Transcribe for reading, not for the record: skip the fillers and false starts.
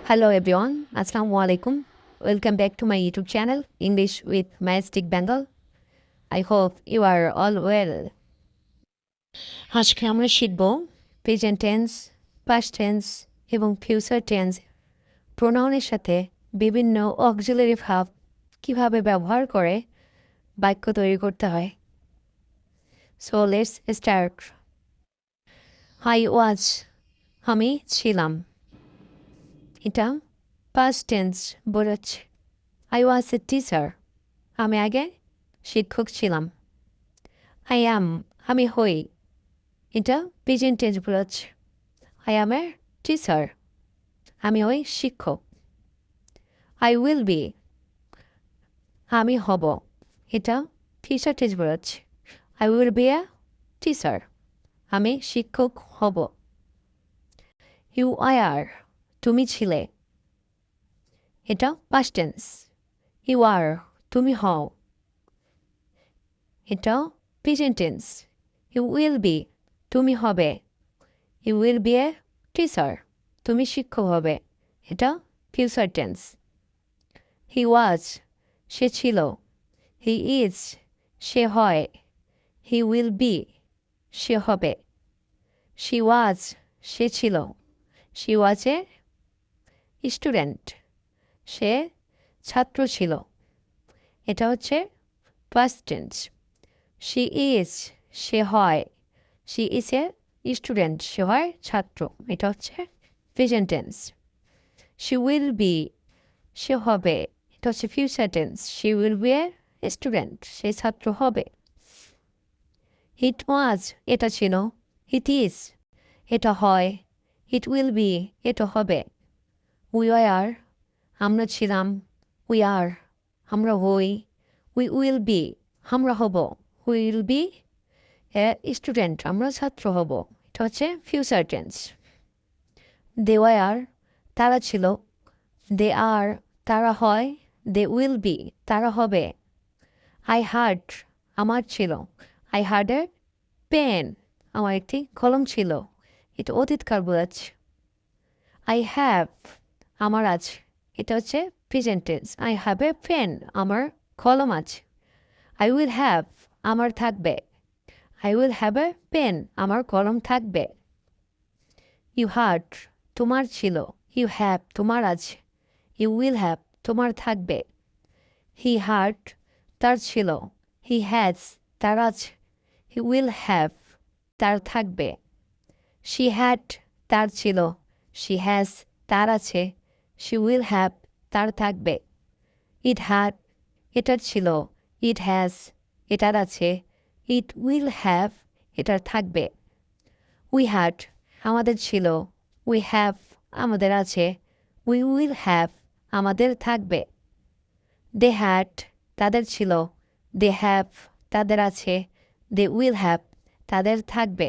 Hello everyone, Assalamu alaikum. Welcome back to my YouTube channel, English with Majestic Bengal. I hope you are all well. আজকে আমরা শিখব present tense, past tense এবং future tense প্রোনাউনের সাথে বিভিন্ন auxiliary verb কিভাবে ব্যবহার করে বাক্য তৈরি করতে হয়। So let's start. I was, আমি ছিলাম। এটা পাস্ট টেন্স বোঝাচ্ছে। I was a teacher, আমি আগে শিক্ষক ছিলাম। I am, আমি হই। এটা প্রেজেন্ট টেন্স বোঝাচ্ছে। I am a teacher, আমি হই শিক্ষক। I will be, আমি হব। এটা ফিউচার টেন্স বোঝাচ্ছে। I will be a teacher, আমি শিক্ষক হব। You are, তুমি ছিলে। এটা পাস্ট টেন্স। You are, তুমি হও। এটা present tense. You will be, তুমি হবে। You will be a teacher, তুমি শিক্ষক হবে। এটা ফিউচার টেন্স। He was, সে ছিল। He is, সে হয়। He will be, সে হবে। She was, সে ছিল। She was a স্টুডেন্ট, সে ছাত্র ছিল। এটা হচ্ছে পাস্ট টেন্স। She is, সে হয়। She is a স্টুডেন্ট, সে হয় ছাত্র। এটা হচ্ছে present tense. She will be, সে হবে। এটা হচ্ছে future tense. She will be a student, সে ছাত্র হবে। It was, এটা ছিল। It is, এটা হয়। It will be, এটা হবে। We are, আমরা ছিলাম। We are, আমরা হই। We will be, আমরা হব। We will be a student, আমরা ছাত্র হব। এটা হচ্ছে ফিউচার টেন্স। They were, তারা ছিল। They are, তারা হয়। They will be, তারা হবে। I had, আমার ছিল। I had a pen, আমার একটি কলম ছিল। এটা অতীতকাল বোঝাচ্ছে। I have, আমার আছে। এটা হচ্ছে present tense. I have a pen, আমার কলম আছে। I will have, আমার থাকবে। I will have a pen, আমার কলম থাকবে। You had, তোমার ছিল। You have, তোমার আছে। You will have, তোমার থাকবে। He had, তার ছিল। He has, তার আছে। He will have, তার থাকবে। She had, তার ছিল। She has, তার আছে। She will have, তার থাকবে। It had, এটার ছিল। It has, এটার আছে। It will have, এটার থাকবে। We had, আমাদের ছিল। We have, আমাদের আছে। We will have, আমাদের থাকবে। They had, তাদের ছিল। They have, তাদের আছে। They will have, তাদের থাকবে।